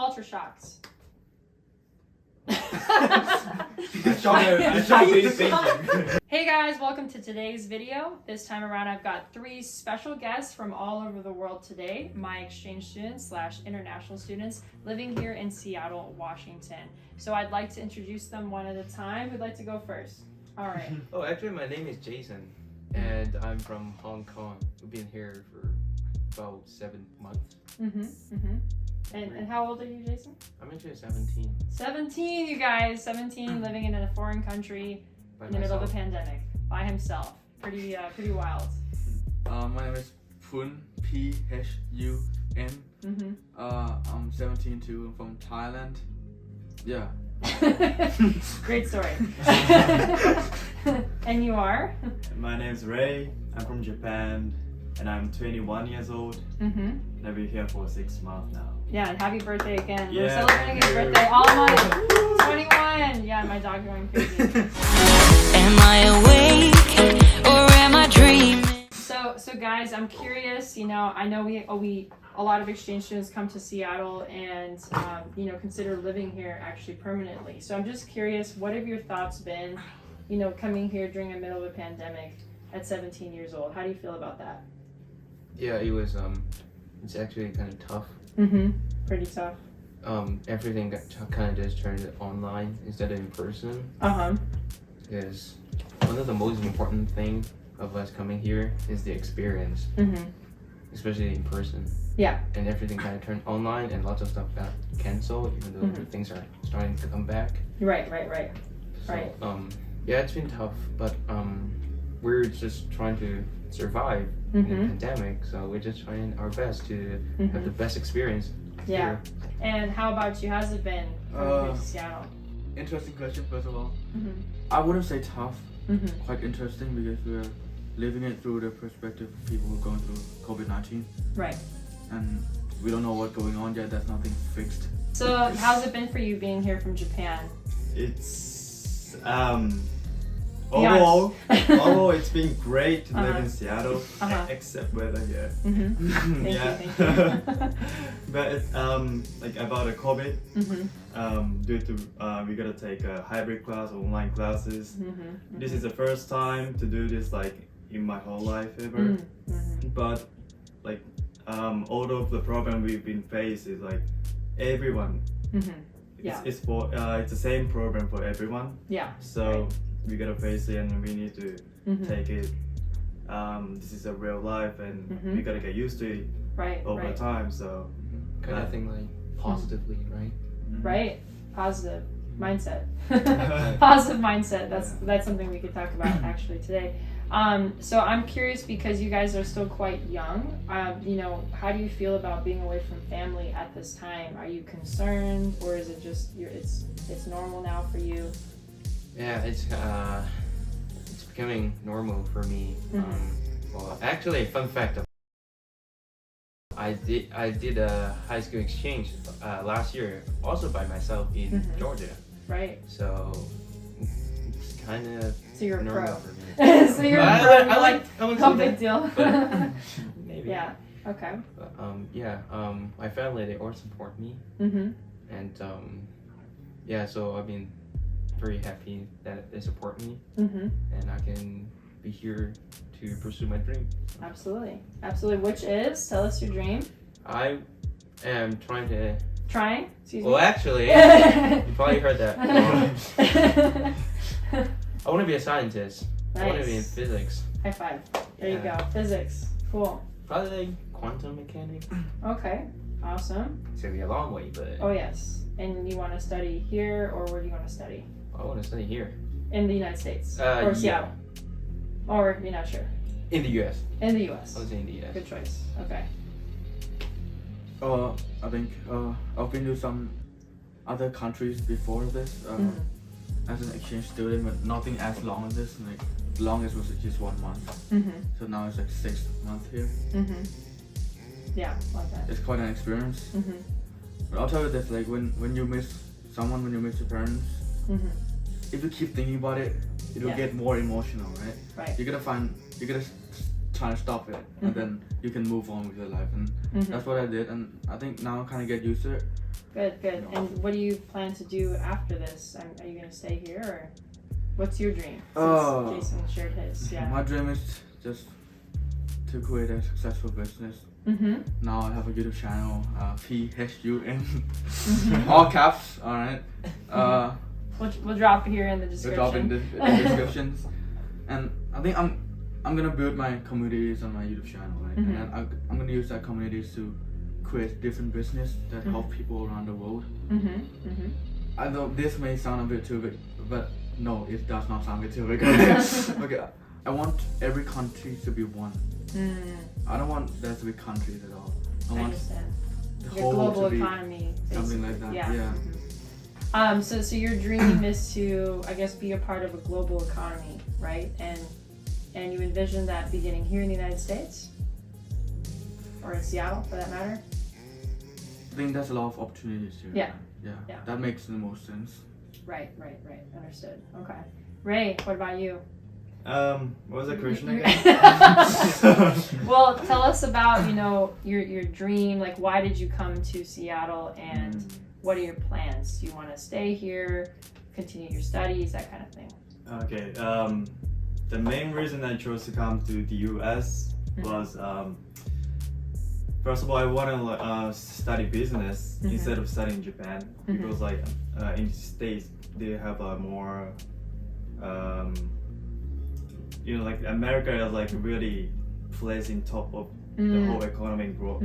culture shocks. Hey guys, welcome to today's video. This time around I've got 3 special guests from all over the world today, my exchange students / international students living here in Seattle, Washington. So I'd like to introduce them one at a time. Who'd like to go first? All right. Oh, actually my name is Jason and I'm from Hong Kong. We've been here for about 7 months. And how old are you, Jason? I'm actually 17. 17, you guys. 17, living in a foreign country in the middle of a pandemic by himself. Pretty wild. My name is Phun, Phun. I'm 17 too. I'm from Thailand. Yeah. Great story. And you are? My name's Ray. I'm from Japan, and I'm 21 years old. And I've been here for 6 months now. Yeah, and happy birthday again. Yeah, We're celebrating his birthday all month. 21. Yeah, my dog's going crazy. Am I awake or am I dreaming? So guys, I'm curious. You know, I know we a lot of exchange students come to Seattle and consider living here actually permanently. So I'm just curious, what have your thoughts been? You know, coming here during the middle of a pandemic at 17 years old. How do you feel about that? Yeah, it was it's actually kind of tough. Pretty tough. Everything got kind of just turned online instead of in person. Because one of the most important thing of us coming here is the experience, especially in person. Yeah. And everything kind of turned online, and lots of stuff got canceled, even though things are starting to come back. Right. So, yeah, it's been tough, but we're just trying to survive in the pandemic, so we're just trying our best to have the best experience. Yeah. Here. And how about you? How's it been coming here to Seattle? Interesting question, first of all. I wouldn't say tough. Quite interesting because we're living it through the perspective of people who are going through COVID-19. Right. And we don't know what's going on yet. There's nothing fixed. So how's it been for you being here from Japan? It's overall it's been great to live in Seattle, except weather here. Thank you. But it's like about the COVID, due to we gotta take a hybrid class, online classes. This is the first time to do this like in my whole life ever. But like all of the problem we've been faced is like everyone. It's the same problem for everyone. Yeah. So we gotta face it and we need to take it. This is a real life and we gotta get used to it over time. So Kind of think like positively, right? Right. Positive mindset. Positive mindset. That's something we could talk about actually today. So I'm curious because you guys are still quite young. How do you feel about being away from family at this time? Are you concerned, or is it just it's normal now for you? Yeah, it's becoming normal for me. Well, actually, fun fact: I did a high school exchange last year, also by myself in Georgia. Right. So it's kind of you're a normal pro. for me. So you're a pro. I like no big deal. Maybe. Yeah. Okay. But, my family, they all support me. And so I've been very happy that they support me, and I can be here to pursue my dream. Absolutely. Which is, tell us your dream. I am trying? Excuse me. Well, actually, you probably heard that. I want to be a scientist. Nice. I want to be in physics. High five. There you go. Physics. Cool. Probably like quantum mechanics. Okay. Awesome. It's gonna be a long way, but. Oh yes. And you want to study here, or where do you want to study? I want to study here. In the United States? Or Seattle? Yeah. Or you're not sure? In the U.S. In the U.S. I would say in the U.S. Good choice. Okay. I think I've been to some other countries before this as an exchange student, but nothing as long as this. Like the longest was just 1 month. So now it's like 6 months here. Yeah, like that. It's quite an experience. But I'll tell you this: like when you miss someone, when you miss your parents, if you keep thinking about it, it will get more emotional, right? Right. You're gonna try to stop it, and then you can move on with your life, and that's what I did. And I think now I kind of get used to it. Good, good. And what do you plan to do after this? Are you gonna stay here, or what's your dream? Since Jason shared his. Yeah. My dream is just to create a successful business. Mm-hmm. Now I have a YouTube channel, PHUN, all caps. All right. We'll drop it here in the We'll description. drop in the descriptions, and I think I'm gonna build my communities on my YouTube channel, right? Mhm. And then I'm gonna use that communities to create different business that help people around the world. Mm-hmm. Mm-hmm. I know this may sound a bit too big, but no, it does not sound a bit too big. Okay, I want every country to be one. I don't want there to be countries at all. I want understand. the Your whole global to be economy. something basically. like that. Yeah. Yeah. So your dream is to, I guess, be a part of a global economy, right? And you envision that beginning here in the United States, or in Seattle, for that matter. I think there's a lot of opportunities here. Yeah. Yeah. That makes the most sense. Right. Understood. Okay. Ray, what about you? What was the question again? Well, tell us about your dream. Like, why did you come to Seattle, and what are your plans? Do you want to stay here, continue your studies, that kind of thing? Okay. The main reason I chose to come to the US was first of all, I want to study business instead of studying Japan, because like in the States they have a more like America is like really placing top of the whole economic growth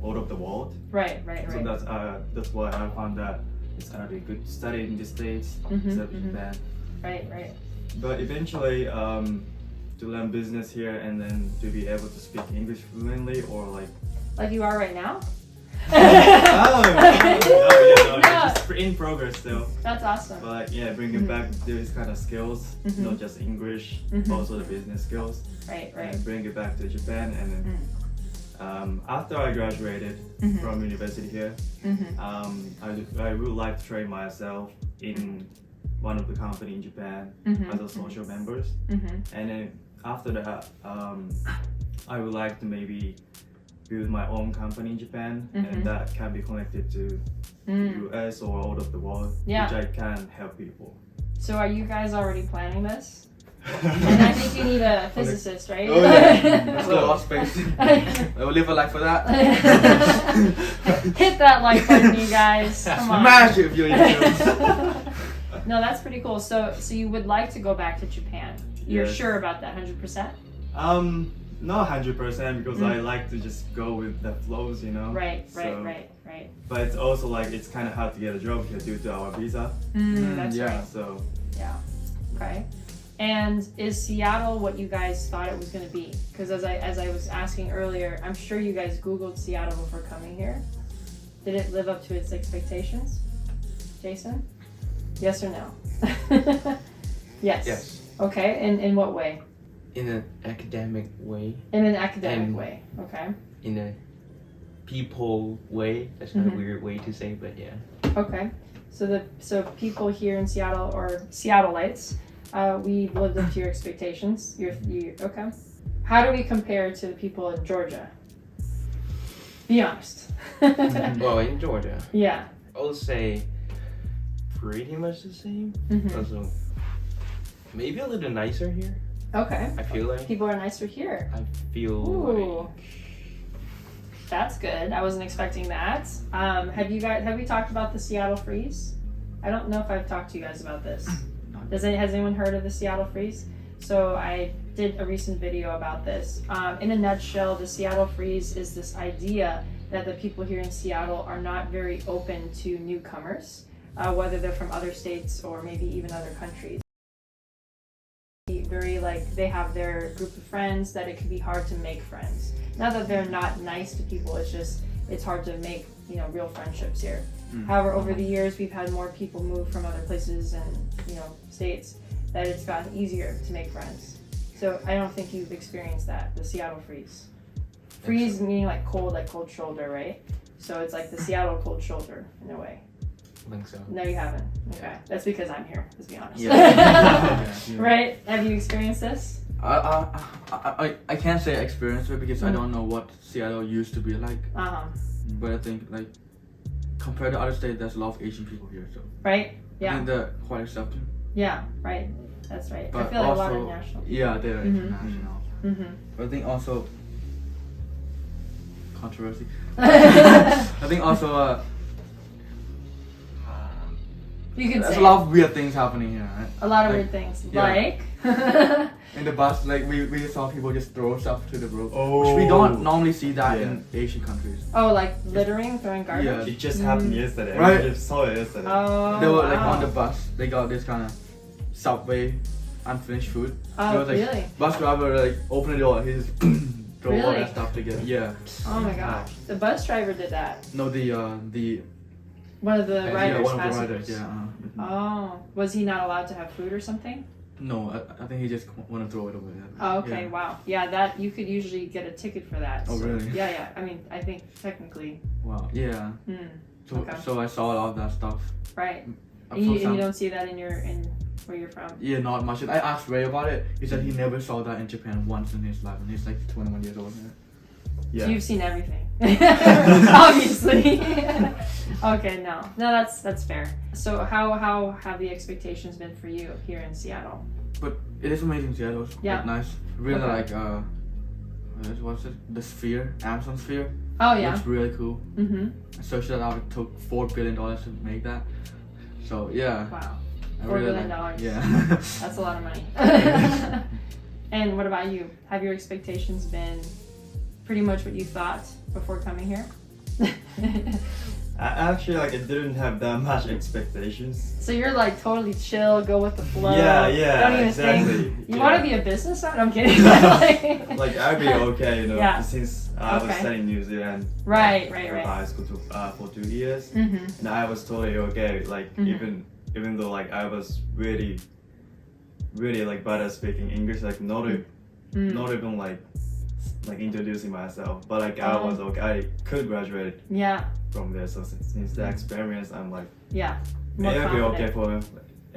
all of the world. Right. So that's why I found that it's gonna be good to study in the States instead of Japan. Right. But eventually, to learn business here and then to be able to speak English fluently, or Like you are right now? no, just in progress still. That's awesome. But yeah, bringing back these kind of skills, not just English, also the business skills. Right. And bring it back to Japan, and then after I graduated from university here, I would like to train myself in one of the company in Japan as a social members, and then after that, I would like to maybe build my own company in Japan, and that can be connected to the US or all of the world, which I can help people. So are you guys already planning this? And I think you need a physicist, right? Oh, yeah. Let's go off space. We'll live a life for that. Hit that like button, you guys. Come on. Smash it if you're into No, that's pretty cool. So you would like to go back to Japan? You're Yes. sure about that, 100%? Not 100% because I like to just go with the flows, Right. But it's also like it's kind of hard to get a job here due to our visa. That's yeah. right. So Yeah. Okay. And is Seattle what you guys thought it was going to be? Because as I was asking earlier, I'm sure you guys Googled Seattle before coming here. Did it live up to its expectations? Jason? Yes or no? Yes. Yes. Okay. In what way? In an academic way. In an academic And- way. Okay. In a people way. That's kind of a weird way to say, but yeah. Okay. So people here in Seattle, or Seattleites, we lived up to your expectations. You okay? How do we compare to the people in Georgia? Be honest. Well, in Georgia, Yeah. I would say pretty much the same. Also, maybe a little nicer here. Okay. I feel like. People are nicer here. I feel Ooh. like. That's good. I wasn't expecting that. Have we talked about the Seattle freeze? I don't know if I've talked to you guys about this. Has anyone heard of the Seattle freeze? So I did a recent video about this. In a nutshell, the Seattle freeze is this idea that the people here in Seattle are not very open to newcomers, whether they're from other states or maybe even other countries. Very they have their group of friends that it can be hard to make friends. Not that they're not nice to people, it's hard to make real friendships here. However, over the years we've had more people move from other places and states that it's gotten easier to make friends. So I don't think you've experienced that, the Seattle freeze. Freeze meaning like cold shoulder, right? So it's like the Seattle cold shoulder in a way. I think so. No, you haven't. Okay, that's because I'm here. Let's be honest. Yeah. Right? Have you experienced this? I can't say I experienced it because I don't know what Seattle used to be like. Uh huh. But I think compared to other states, there's a lot of Asian people here, so Right? I Yeah. think they're quite accepting. Yeah. Right. That's right. I But feel like a lot of also, international. yeah, they're Mhm. international. Mm-hmm. But I think also controversy. I think also You can there's say a lot of weird things happening here, right? a lot of like- weird things. yeah. Like. In the bus, like we saw people just throw stuff to the road, Oh. which we don't normally see that Yeah. in Asian countries. Oh, like littering, throwing garbage. Yeah. It just happened yesterday. Right. I just saw it yesterday. Oh. They were like wow. on the bus. They got this kind of Subway unfinished food. Oh, There was, like, really? Bus driver like open the door, he just throw all Really? that stuff together. Yeah. Oh my gosh. The bus driver did that. No, the One of the yeah, riders. one of the passengers. riders. Yeah. Oh, was he not allowed to have food or something? No, I think he just want to throw it away. Oh, okay, Yeah. wow. Yeah, that you could usually get a ticket for that. Oh, so- really? Yeah, yeah. I mean, I think technically. Wow. Yeah. Hmm. So Okay. so I saw a lot of that stuff. Right. I And you, saw and some- you don't see that in where you're from. Yeah, not much. I asked Ray about it. He said he never saw that in Japan once in his life, and he's like 21 years old. Yeah. So you've seen everything, obviously. Okay, no, that's fair. So how have the expectations been for you here in Seattle? But it is amazing. Seattle. It's Yeah. quite nice. Really Okay. like what's it? The Sphere, Amazon Sphere. Oh yeah. Looks really cool. Mhm. I searched that out. It took $4 billion to make that. So yeah. Wow. I $4 really billion. like- Yeah. That's a lot of money. And what about you? Have your expectations been pretty much what you thought before coming here? I actually like I didn't have that much expectations. So you're like totally chill, go with the flow. Yeah, yeah, Don't even exactly. think. You Yeah. want to be a business owner? I'm kidding. Like- Like I'd be okay, you know, Yeah. since I was Okay. studying in New Zealand. Right, for right, right. High school for 2 years, Mhm. and I was totally okay. Like Mhm. even though like I was really like bad at speaking English, like not even like introducing myself, but like I Oh. was okay. I could graduate Yeah, from there. So since that experience, I'm like yeah. More maybe confident. okay for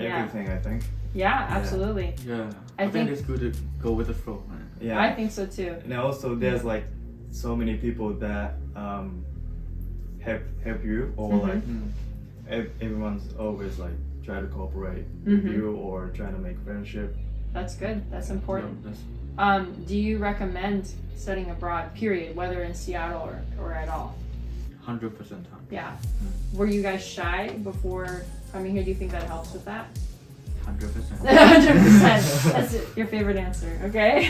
Yeah. everything. I think. Yeah, absolutely. Yeah. I I think think- it's good to go with the flow, man. Yeah. I think so too. And also there's like so many people that help you or Mhm. like Mm. everyone's always like try to cooperate with Mhm. you or trying to make friendship. That's good. That's important. Yeah, that's- Do you recommend studying abroad, period, whether in Seattle or at all? 100% time. Yeah. Were you guys shy before coming here? Do you think that helps with that? 100%. 100%. That's it, your favorite answer. Okay.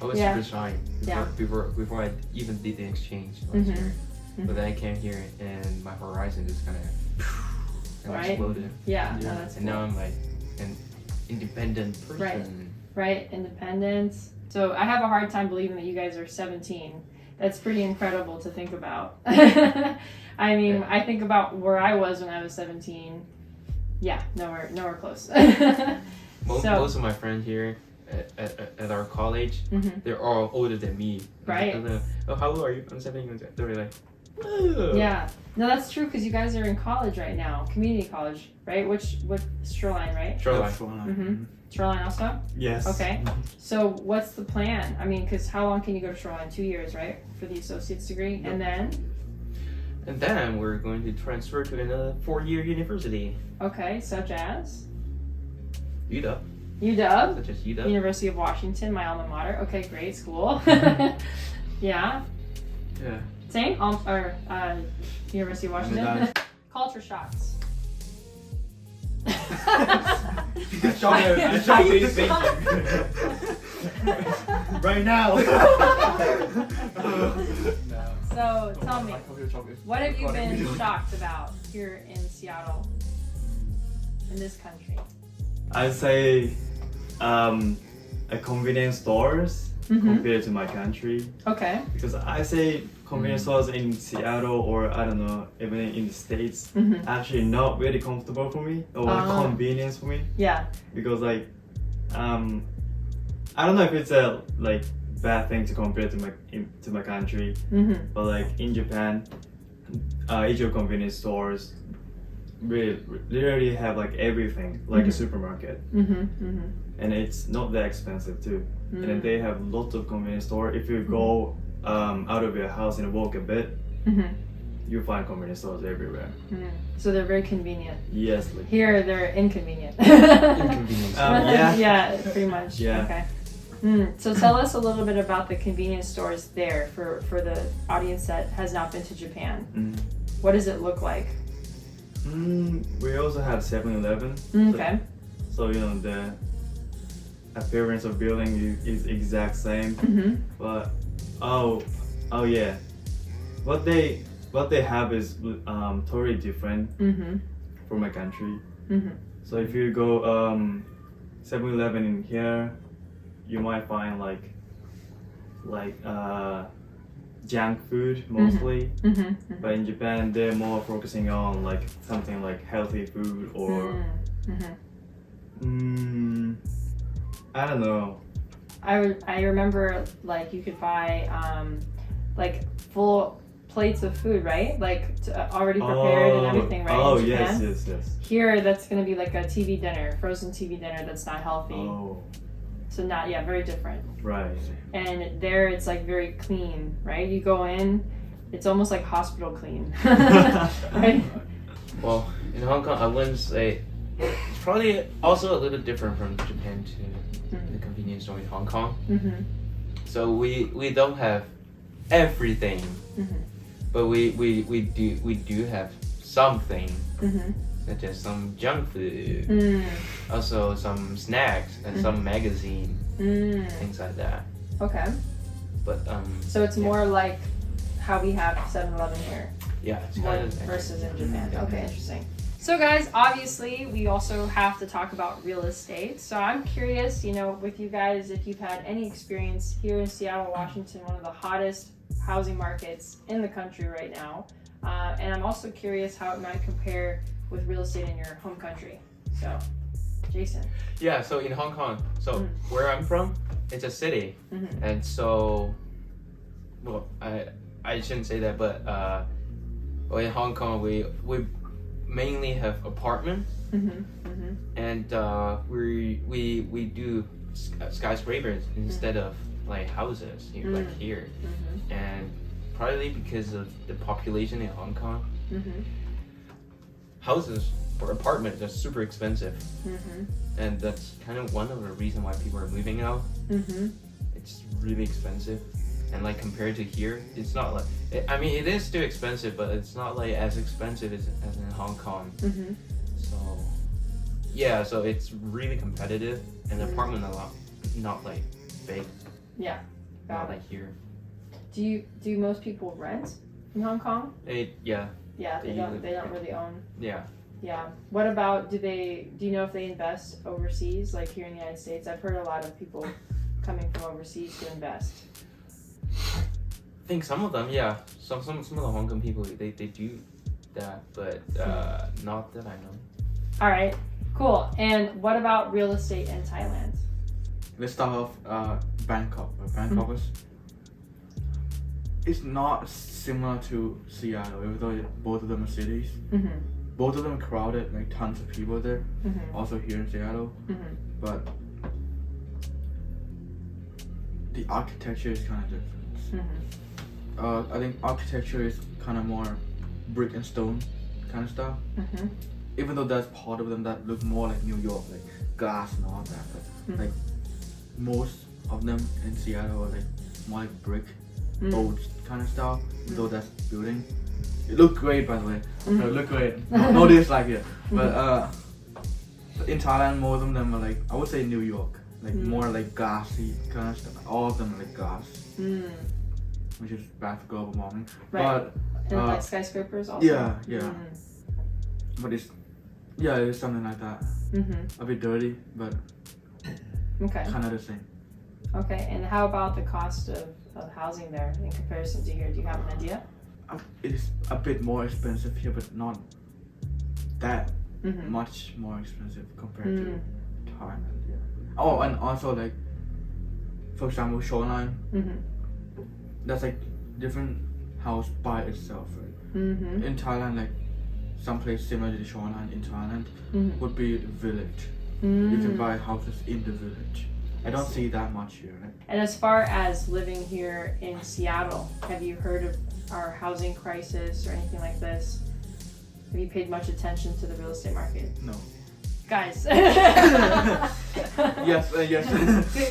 I was Yeah. super shy Yeah. before I even did the exchange last Mhm. year. Mhm. But then I came here and my horizon just kind of Right. exploded. Yeah. No, Yeah. that's And cool. now I'm like an independent person. Right. Right, independence. So I have a hard time believing that you guys are 17. That's pretty incredible to think about. I mean, Yeah. I think about where I was when I was 17. Yeah, nowhere close. So- Most of my friends here at our college, Mhm. they're all older than me. Right. And, oh, how old are you? I'm 17. They're like, oh. Yeah, no, that's true because you guys are in college right now, community college, right? What Shoreline, right? Shoreline. Mhm. Shoreline also. Yes. Okay. So what's the plan? I mean, because how long can you go to Shoreline? 2 years, right, for the associate's degree, and then And then we're going to transfer to another 4-year university. okay, such as UW. UW. Such as UW. University of Washington, my alma mater. Okay, great school. Yeah. Yeah. Same? University of Washington. that- Culture shocks. Right now. So tell me, what have you been shocked about here in Seattle, in this country? I'd say a convenience stores Mhm. compared to my country, Okay. because I say convenience stores in Seattle or I don't know even in the States Mhm. actually not really comfortable for me or Oh. convenience for me, Yeah. because like I don't know if it's a like bad thing to compare to my country, Mhm. but like in Japan, each of convenience stores really literally have like everything like Mhm. a supermarket, Mhm. Mhm. and it's not that expensive too. And then Mm. they have lots of convenience store. If you go out of your house and walk a bit, Mhm. you find convenience stores everywhere. So they're very convenient. Yes. Like, Here they're inconvenient. Inconvenience. yeah. Yeah, pretty much. Yeah. Okay. So tell us a little bit about the convenience stores there for the audience that has not been to Japan. What does it look like? We also have 7-Eleven. Okay. So you know the appearance of building is exact same. But oh yeah, what they have is totally different from my country. So if you go 7-Eleven in here, you might find like junk food mostly. But in Japan, they're more focusing on like something like healthy food or I don't know. I remember like you could buy like full plates of food, right? Like already prepared and everything, right? Oh in Japan? yes. Here, that's gonna be like a TV dinner, frozen TV dinner that's not healthy. Oh. So very different. Right. And there, it's like very clean, right? You go in, it's almost like hospital clean, right? Well, in Hong Kong, I wouldn't say it's probably also a little different from Japan to the convenience store in Hong Kong. So we don't have everything, but we do have something, such as some junk food, also some snacks and some magazine, things like that. Okay. But So it's more like how we have 7-Eleven here. yeah, it's More kind of versus in Japan. Yeah. Okay, interesting. So guys, obviously we also have to talk about real estate. So I'm curious, with you guys, if you've had any experience here in Seattle, Washington, one of the hottest housing markets in the country right now. And I'm also curious how it might compare with real estate in your home country. So, Jason. Yeah, so in Hong Kong, where I'm from, it's a city, and so, well, I shouldn't say that, but well, in Hong Kong we mainly have apartments, and we do skyscrapers instead of like houses like here, and probably because of the population in Hong Kong, houses or apartments are super expensive, and that's kind of one of the reasons why people are moving out. It's really expensive, and like compared to here, it's not like it is still expensive, but it's not like as expensive as in Hong Kong. So yeah, so it's really competitive, and the apartment not like big. Yeah, Not like here. Do most people rent in Hong Kong? Yeah. Yeah, they don't really own. Yeah. Yeah. What about do you know if they invest overseas, like here in the United States? I've heard a lot of people coming from overseas to invest. I think some of them, yeah. Some of the Hong Kong people they do that, but not that I know. All right, cool. And what about real estate in Thailand? Let's start off Bangkok. Bangkok is it's not similar to Seattle, even though both of them are cities. Both of them are crowded, like tons of people there. Also here in Seattle, but the architecture is kind of different. I think architecture is kind of more brick and stone kind of stuff. Even though there's part of them that look more like New York, like glass and all that, but like most of them in Seattle are like more like brick, old kind of style. Though that's building, it looked great by the way. It looked great. No dislike it, but in Thailand, most of them are like I would say New York, like more like glassy kind of stuff. All of them are like glass, which is bad for global warming. Right. But And like skyscrapers also. yeah. But it's something like that. A bit dirty, but Okay. kind of the same. Okay. And how about the cost of housing there in comparison to here? Do you have an idea? It is a bit more expensive here, but not that much more expensive compared to Thailand. Yeah. Oh, and also like, for example, shoreline. That's like different house by itself, right? In Thailand, like some place similar to the shoreline in Thailand would be village. You can buy houses in the village. I don't see that much here. Right? And as far as living here in Seattle, have you heard of our housing crisis or anything like this? Have you paid much attention to the real estate market? No. Guys. Yes, yes.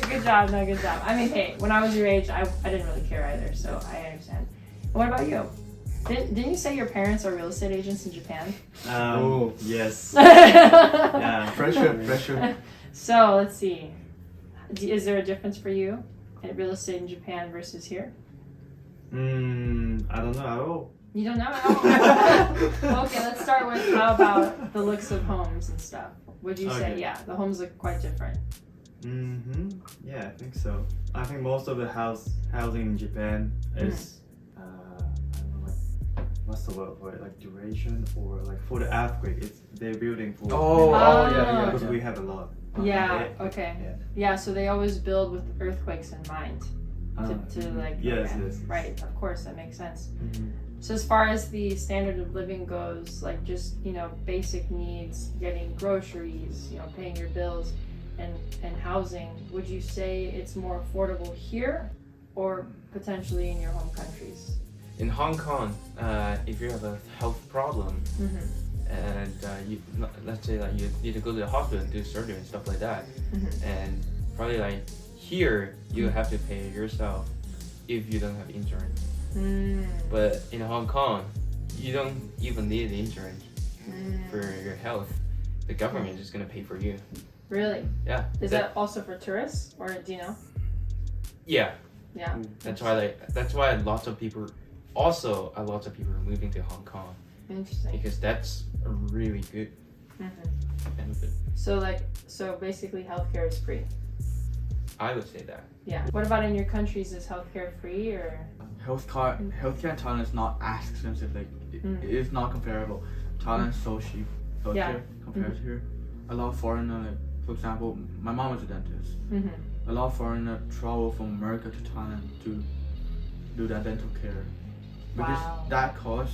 Good job, no, good job. I mean, hey, when I was your age, I didn't really care either, so I understand. What about you? Didn't you say your parents are real estate agents in Japan? Yes. Yeah. Pressure. So let's see. Is there a difference for you in real estate in Japan versus here? I don't know at all. You don't know at all? Okay, let's start with how about the looks of homes and stuff? Would you say, Okay. yeah, the homes look quite different? Yeah, I think so. I think most of the housing in Japan is I don't know, like what's the word for it? Like duration or like for the earthquake. They're building for Yeah. because we have a lot. Yeah, okay. Yeah. Yeah, so they always build with earthquakes in mind. To like yes, okay. yes. Right, of course, that makes sense. Mhm. So as far as the standard of living goes, like just basic needs, getting groceries, paying your bills, and housing, would you say it's more affordable here or potentially in your home countries? In Hong Kong, if you have a health problem and let's say like you need to go to the hospital and do surgery and stuff like that, and probably like here you have to pay yourself if you don't have insurance. But in Hong Kong, you don't even need insurance for your health. The government is just gonna pay for you. Really? Yeah. Is that also for tourists, or do you know? Yeah. Yeah. That's why lots of people are moving to Hong Kong Interesting. because that's a really good benefit. So basically, healthcare is free. I would say that. Yeah. What about in your countries? Is healthcare free or? Healthcare in Thailand is not as expensive. Like it is not comparable. Thailand is so cheap. Healthcare compared to here. A lot of foreigner, like, for example, my mom is a dentist. A lot of foreigner travel from America to Thailand to do that dental care because Wow. that cost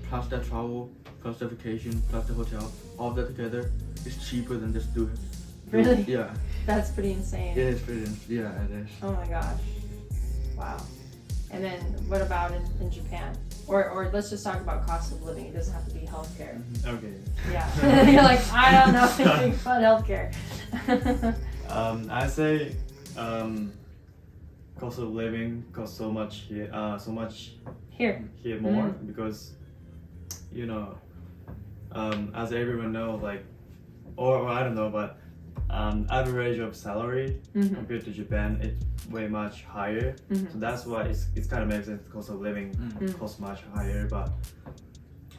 plus the travel plus the vacation plus the hotel, all that together is cheaper than just do it. Really? Yeah. That's pretty insane. It is pretty. Yeah, it is. Oh my gosh. Wow. And then what about in Japan? Or let's just talk about cost of living. It doesn't have to be healthcare. Okay. Yeah. You're like, I don't know anything about healthcare. I say cost of living costs so much here. Here more because as everyone knows, like or I don't know, but average of salary compared to Japan, it's way much higher. So that's why it's kind of makes sense. Cost of living costs much higher. But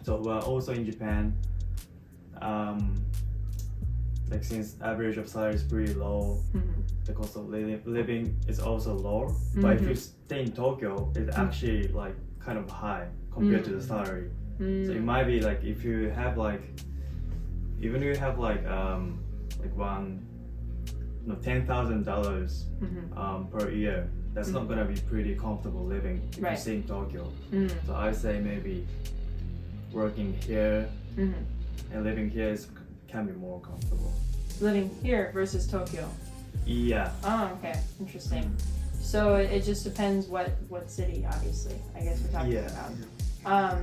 so also in Japan, like since average of salary is pretty low, the cost of living is also low. But if you stay in Tokyo, it's actually like kind of high compared to the salary. So it might be like if you have like even if you have like $10,000 per year, that's not gonna be pretty comfortable living if you stay in Tokyo. So I say maybe working here and living here can be more comfortable. Living here versus Tokyo. Yeah. Oh, okay. Interesting. So it just depends what city, obviously, I guess we're talking about.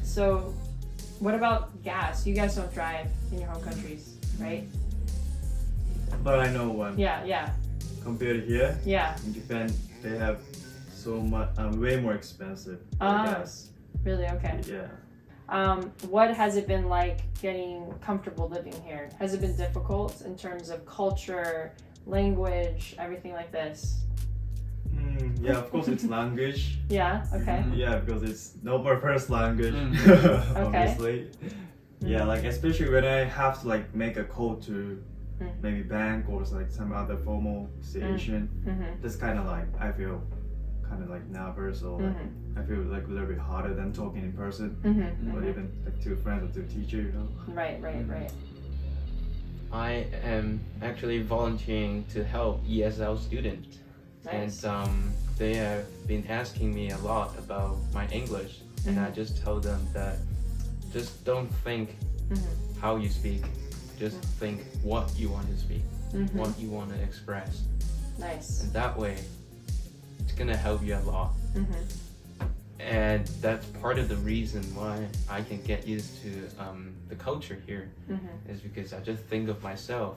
So what about gas? You guys don't drive in your home countries, right? But I know one. Yeah. Compared to here, Yeah. in Japan, they have so much, way more expensive gas. Really? Okay. Yeah. What has it been like getting comfortable living here? Has it been difficult in terms of culture, language, everything like this? Yeah, of course it's language. Yeah, okay. Yeah, because it's not my first language, obviously. Yeah, like especially when I have to like make a call to maybe bank or like some other formal situation, that's kind of like I feel kind of like nervous or like I feel like a little bit harder than talking in person, or even like to a friend or to a teacher, Right. I am actually volunteering to help ESL students. Nice. And they have been asking me a lot about my English, and I just tell them that just don't think how you speak, just think what you want to speak, what you want to express. Nice. And that way, it's gonna help you a lot. And that's part of the reason why I can get used to the culture here, is because I just think of myself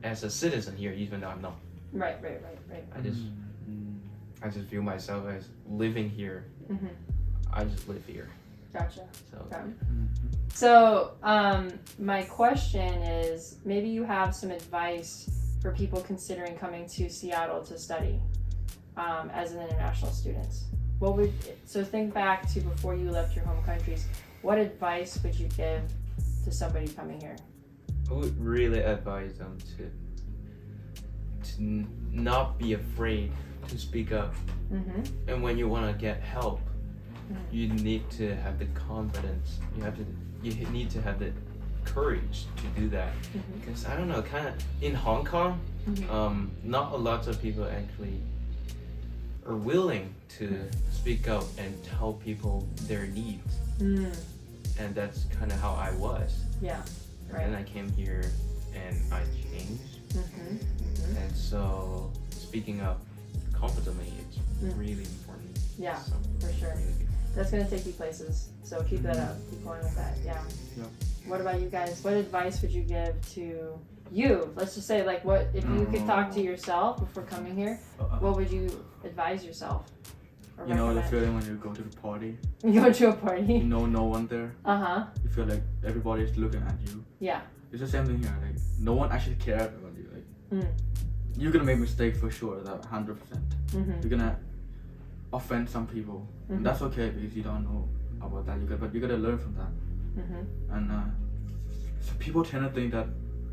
as a citizen here, even though I'm not. Right. I just view myself as living here. I just live here. Gotcha. So, Okay. So my question is, maybe you have some advice for people considering coming to Seattle to study as an international student. So think back to before you left your home countries. What advice would you give to somebody coming here? I would really advise them to not be afraid to speak up. And when you want to get help, you need to have the confidence. You need to have the courage to do that. Because I don't know, kind of in Hong Kong, not a lot of people actually are willing to speak up and tell people their needs. And that's kind of how I was. Yeah. Right. And then I came here and I changed. And so speaking up confidently, it's really important. Yeah, So, for sure. really good. That's going to take you places. So keep that up. Keep going with that. Yeah. What about you guys? What advice would you give to you? Let's just say, like, what if you could talk to yourself before coming here? What would you advise yourself? Or You know the recommend? feeling when you go to the party, You go to a you party. know no one there, You you feel like everybody's looking at you. Yeah. It's the same thing here, like no one actually cares about you. Like you're gonna make mistakes for sure, that 100%. You're gonna offend some people, and that's okay because you don't know about that. But you gotta learn from that. And so people tend to think that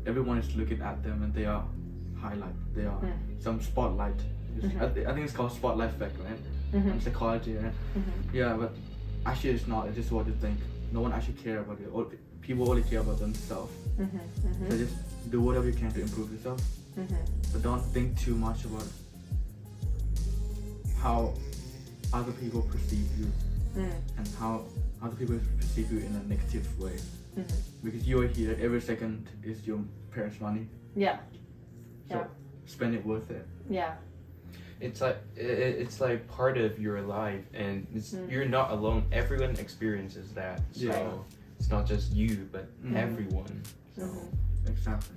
everyone is looking at them and they are highlight. They are some spotlight. I think it's called spotlight effect, right? In psychology, right? Yeah, but actually it's not. It's just what you think. No one actually cares about you. People only care about themselves. So just do whatever you can to improve yourself. But don't think too much about how other people perceive you and how other people perceive you in a negative way. Because you are here, every second is your parents' money. Yeah. So spend it worth it. Yeah. It's like part of your life, and you're not alone. Everyone experiences that. So it's not just you, but everyone. So Exactly.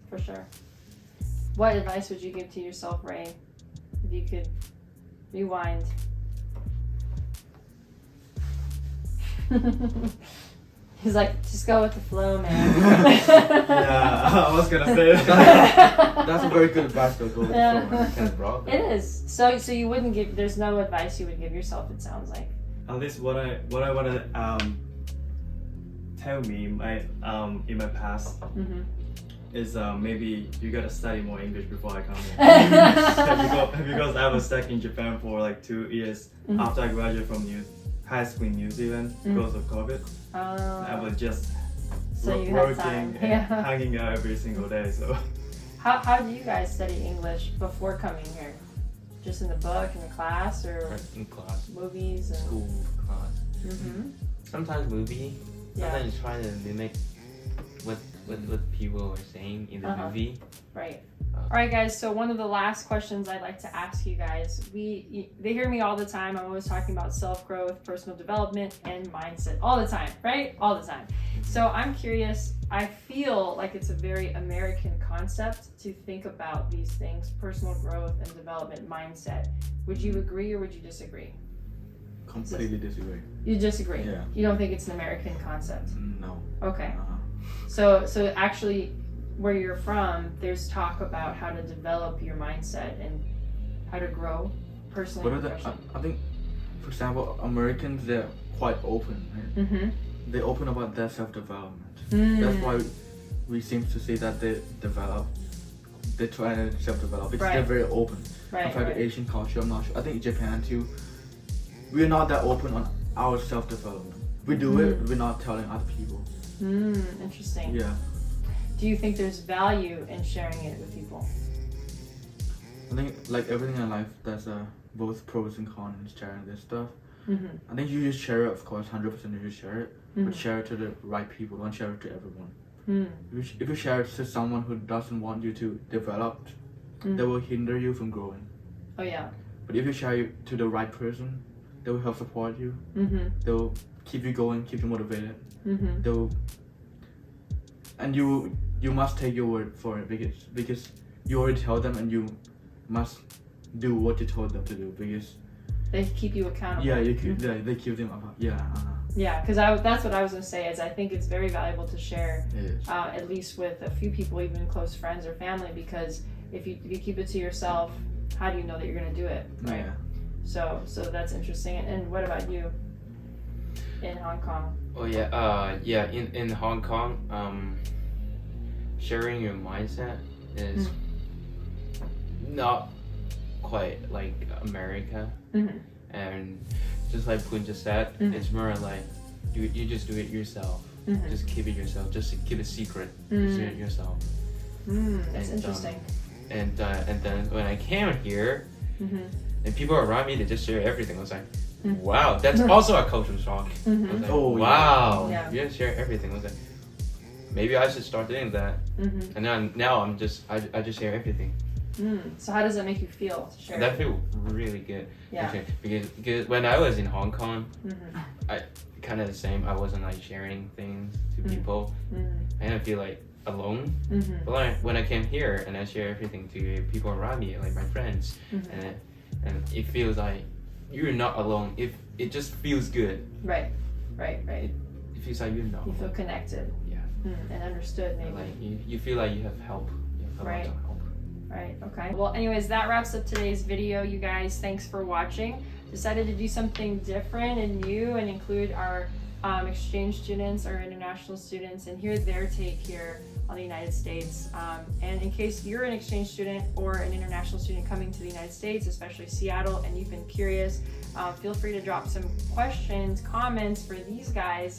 For sure. What advice would you give to yourself, Ray, if you could rewind? He's like, just go with the flow, man. Yeah, I was gonna say that. That's a very good advice to go with. kind of broad. It is. So you wouldn't give. There's no advice you would give yourself. It sounds like. At least what I wanna tell me in my past is maybe you gotta study more English before I come here. because I was stuck in Japan for like 2 years after I graduated from high school in New Zealand because of COVID. I was just So you had working time. and hanging out every single day. So How do you guys study English before coming here? Just in the book, in the class, or in class, movies and school class. Sometimes movie. Sometimes you try to mimic what people are saying in the movie. Right. All right, guys. So one of the last questions I'd like to ask you guys, they hear me all the time. I'm always talking about self-growth, personal development, and mindset all the time, right? All the time. So I'm curious. I feel like it's a very American concept to think about these things: personal growth and development, mindset. Would you agree or would you disagree? Completely disagree. You disagree? Yeah. You don't think it's an American concept? No. Okay. So actually, where you're from, there's talk about how to develop your mindset and how to grow personally. But I think, for example, Americans, they're quite open. Right? They open about their self-development. That's why we seem to see that they try to self-develop because they're very open. Compared to Asian culture, I'm not sure. I think Japan too. We're not that open on our self-development. We do it, we're not telling other people. Interesting. Yeah. Do you think there's value in sharing it with people? I think like everything in life, there's both pros and cons in sharing this stuff. I think you just share it, of course, 100% you just share it, but share it to the right people, don't share it to everyone. If you share it to someone who doesn't want you to develop, they will hinder you from growing. Oh yeah. But if you share it to the right person, they will help support you. They will keep you going, keep you motivated. They will, and you must take your word for it because you already tell them, and you must do what you told them to do because they keep you accountable. Yeah, they keep them up. Yeah. Yeah, because that's what I was gonna say. Is I think it's very valuable to share, at least with a few people, even close friends or family, because if you keep it to yourself, how do you know that you're gonna do it, right? Yeah. So that's interesting. And what about you in Hong Kong? Oh yeah, in Hong Kong, sharing your mindset is not quite like America, and just like Phun just said, it's more like you just do it yourself. Just keep it yourself. Just keep it secret. Just do it yourself. That's interesting. And then when I came here, and people around me, they just share everything. I was like, wow, that's also a cultural shock. I was like, wow, you just share everything. I was like, maybe I should start doing that. And now I just share everything. So how does that make you feel to share? That feel really good. Yeah. Okay, because when I was in Hong Kong, I kind of the same. I wasn't like sharing things to people. I didn't feel like alone. But when I came here and I share everything to people around me, like my friends, and it feels like you're not alone. It just feels good. Right. It feels like you're not. You feel connected. Yeah. And understood, maybe. Like you feel like you have help. You have a lot of help. Right, okay. Well, anyways, that wraps up today's video, you guys. Thanks for watching. Decided to do something different and new and include our exchange students, our international students, and hear their take here on the United States. And in case you're an exchange student or an international student coming to the United States, especially Seattle, and you've been curious, feel free to drop some questions, comments for these guys